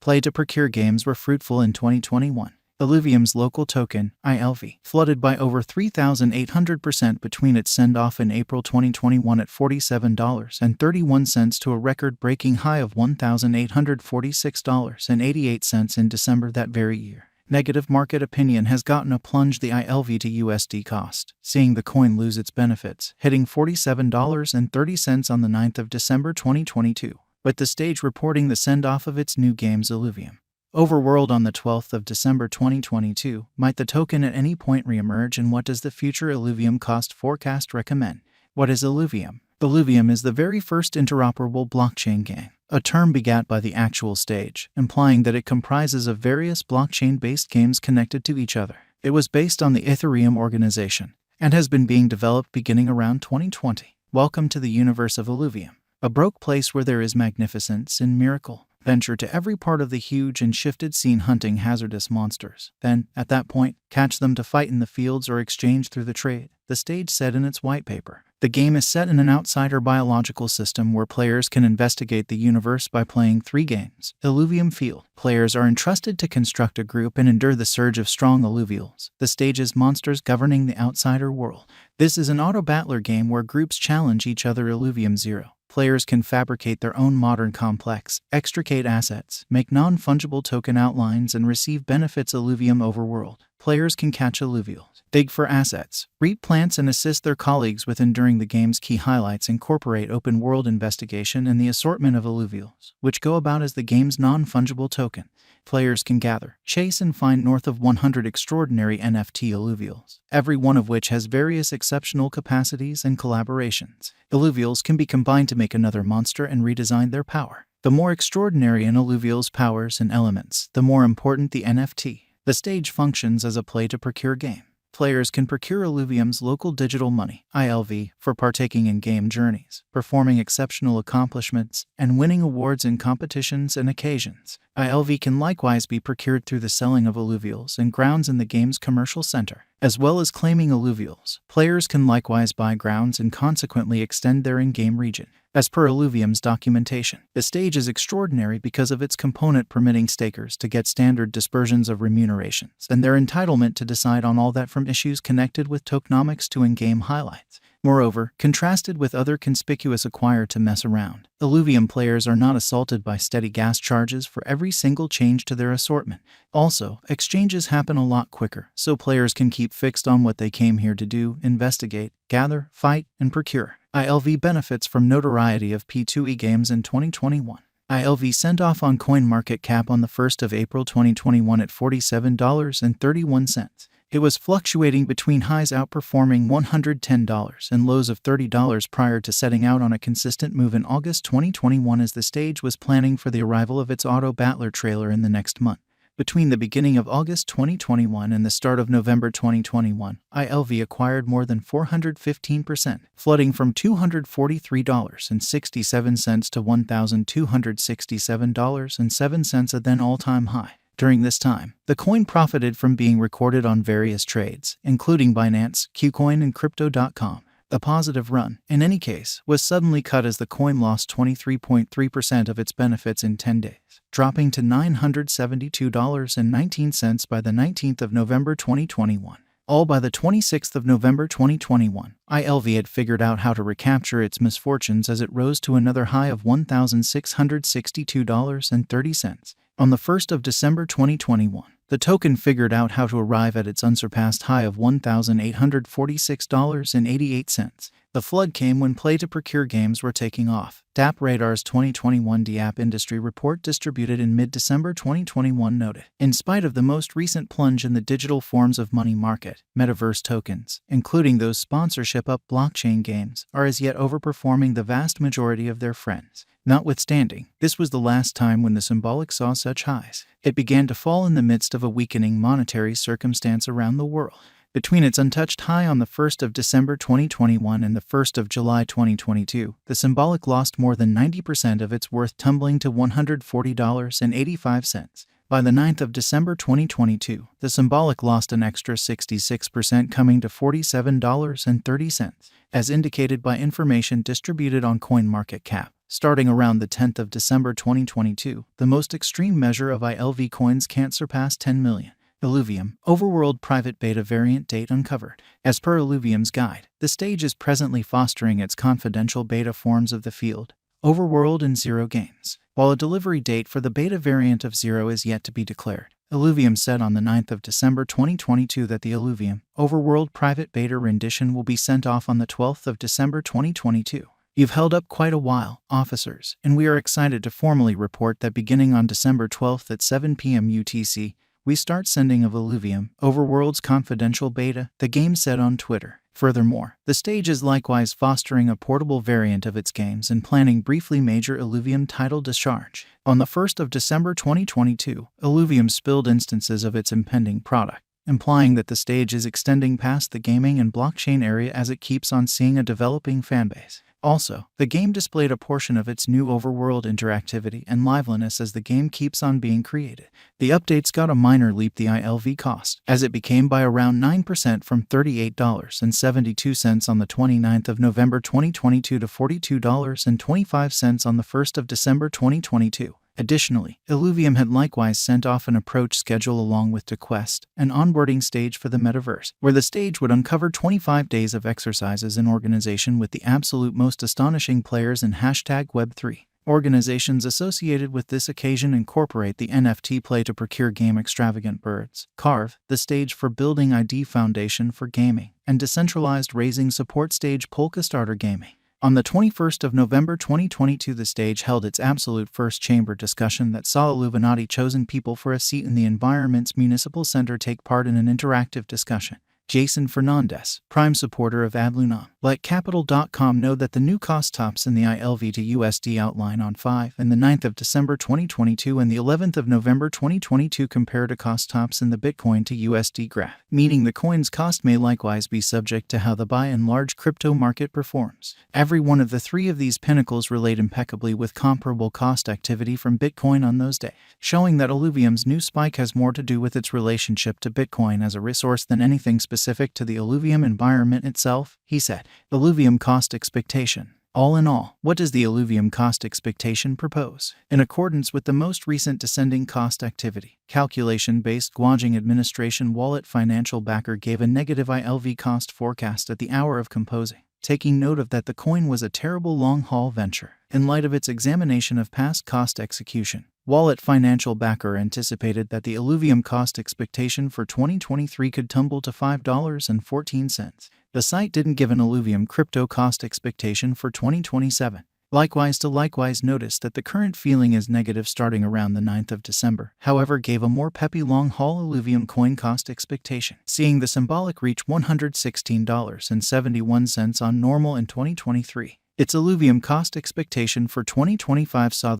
Play-to-procure games were fruitful in 2021. ILLUVIUM's local token, ILV, flooded by over 3,800% between its send-off in April 2021 at $47.31 to a record-breaking high of $1,846.88 in December that very year. Negative market opinion has gotten a plunge the ILV to USD cost, seeing the coin lose its benefits, hitting $47.30 on the 9th of December 2022, with the stage reporting the send-off of its new games ILLUVIUM. Overworld on the 12th of December 2022, might the token at any point reemerge, and what does the future ILLUVIUM cost forecast recommend? What is ILLUVIUM? ILLUVIUM is the very first interoperable blockchain game, a term begat by the actual stage, implying that it comprises of various blockchain-based games connected to each other. It was based on the Ethereum organization, and has been being developed beginning around 2020. Welcome to the universe of ILLUVIUM, a broke place where there is magnificence and miracle. Venture to every part of the huge and shifted scene hunting hazardous monsters. Then, at that point, catch them to fight in the fields or exchange through the trade, the stage said in its white paper. The game is set in an outsider biological system where players can investigate the universe by playing 3 games. ILLUVIUM Field. Players are entrusted to construct a group and endure the surge of strong illuvials, the stage's monsters governing the outsider world. This is an auto-battler game where groups challenge each other. ILLUVIUM 0. Players can fabricate their own modern complex, extricate assets, make non-fungible token outlines, and receive benefits. ILLUVIUM Overworld. Players can catch illuvials, dig for assets, reap plants, and assist their colleagues with enduring the game's key highlights. Incorporate open-world investigation and the assortment of illuvials, which go about as the game's non-fungible token. Players can gather, chase, and find north of 100 extraordinary NFT illuvials, every one of which has various exceptional capacities and collaborations. Illuvials can be combined to make another monster and redesign their power. The more extraordinary an illuvial's powers and elements, the more important the NFT. The stage functions as a play-to-procure game. Players can procure ILLUVIUM's local digital money, ILV, for partaking in game journeys, performing exceptional accomplishments, and winning awards in competitions and occasions. ILV can likewise be procured through the selling of illuvials and grounds in the game's commercial center. As well as claiming illuvials, players can likewise buy grounds and consequently extend their in-game region. As per ILLUVIUM's documentation, the stage is extraordinary because of its component permitting stakers to get standard dispersions of remunerations and their entitlement to decide on all that from issues connected with tokenomics to in-game highlights. Moreover, contrasted with other conspicuous acquire to mess around, ILLUVIUM players are not assaulted by steady gas charges for every single change to their assortment. Also, exchanges happen a lot quicker, so players can keep fixed on what they came here to do: investigate, gather, fight, and procure. ILV benefits from notoriety of P2E games in 2021. ILV sent off on CoinMarketCap on the 1st of April 2021 at $47.31. It was fluctuating between highs outperforming $110 and lows of $30 prior to setting out on a consistent move in August 2021 as the stage was planning for the arrival of its Auto Battler trailer in the next month. Between the beginning of August 2021 and the start of November 2021, ILV acquired more than 415%, flooding from $243.67 to $1,267.07, a then all-time high. During this time, the coin profited from being recorded on various trades, including Binance, KuCoin, and Crypto.com. The positive run, in any case, was suddenly cut as the coin lost 23.3% of its benefits in 10 days, dropping to $972.19 by the 19th of November 2021. All by the 26th of November 2021, ILV had figured out how to recapture its misfortunes as it rose to another high of $1,662.30. On the 1st of December 2021, the token figured out how to arrive at its unsurpassed high of $1,846.88. The flood came when play-to-procure games were taking off. DApp Radar's 2021 DApp Industry Report distributed in mid-December 2021 noted, in spite of the most recent plunge in the digital forms of money market, metaverse tokens, including those sponsorship-up blockchain games, are as yet overperforming the vast majority of their friends. Notwithstanding, this was the last time when the symbolic saw such highs. It began to fall in the midst of a weakening monetary circumstance around the world. Between its untouched high on the 1st of December 2021 and the 1st of July 2022, the symbolic lost more than 90% of its worth, tumbling to $140.85. By the 9th of December 2022, the symbolic lost an extra 66%, coming to $47.30. As indicated by information distributed on CoinMarketCap, Starting around the 10th of December 2022, the most extreme measure of ILV coins can't surpass 10 million. ILLUVIUM, Overworld Private Beta Variant Date Uncovered. As per ILLUVIUM's guide, the stage is presently fostering its confidential beta forms of the field, Overworld and Zero games, while a delivery date for the beta variant of Zero is yet to be declared. ILLUVIUM said on the 9th of December 2022 that the ILLUVIUM, Overworld Private Beta rendition will be sent off on the 12th of December 2022. You've held up quite a while, officers, and we are excited to formally report that beginning on December 12th at 7 p.m. UTC, we start sending of ILLUVIUM, Overworld's confidential beta, the game said on Twitter. Furthermore, the stage is likewise fostering a portable variant of its games and planning briefly major ILLUVIUM title discharge. On the 1st of December 2022, ILLUVIUM spilled instances of its impending product, implying that the stage is extending past the gaming and blockchain area as it keeps on seeing a developing fanbase. Also, the game displayed a portion of its new overworld interactivity and liveliness as the game keeps on being created. The updates got a minor leap the ILV cost, as it became by around 9% from $38.72 on the 29th of November 2022 to $42.25 on the 1st of December 2022. Additionally, ILLUVIUM had likewise sent off an approach schedule along with to Quest, an onboarding stage for the metaverse, where the stage would uncover 25 days of exercises in organization with the absolute most astonishing players in #Web3. Organizations associated with this occasion incorporate the NFT Play to Procure Game Extravagant Birds, Carve, the stage for Building ID Foundation for Gaming, and Decentralized Raising Support Stage Polka Starter Gaming. On the 21st of November 2022, the stage held its absolute first chamber discussion that saw Illuminati chosen people for a seat in the environment's municipal center take part in an interactive discussion. Jason Fernandez, prime supporter of ILLUVIUM, let Capital.com know that the new cost tops in the ILV to USD outline on 5 and the 9th of December 2022 and the 11th of November 2022 compare to cost tops in the Bitcoin to USD graph, meaning the coin's cost may likewise be subject to how the by and large crypto market performs. Every one of the three of these pinnacles relate impeccably with comparable cost activity from Bitcoin on those days, showing that ILLUVIUM's new spike has more to do with its relationship to Bitcoin as a resource than anything specific to the ILLUVIUM environment itself, he said. ILLUVIUM cost expectation. All in all, what does the ILLUVIUM cost expectation propose? In accordance with the most recent descending cost activity, calculation-based Guanjing Administration Wallet financial backer gave a negative ILV cost forecast at the hour of composing, taking note of that the coin was a terrible long-haul venture. In light of its examination of past cost execution, Wallet financial backer anticipated that the ILLUVIUM cost expectation for 2023 could tumble to $5.14. The site didn't give an ILLUVIUM crypto cost expectation for 2027. Likewise noticed that the current feeling is negative starting around the 9th of December, however gave a more peppy long-haul ILLUVIUM coin cost expectation, seeing the symbolic reach $116.71 on normal in 2023. Its ILLUVIUM cost expectation for 2025 saw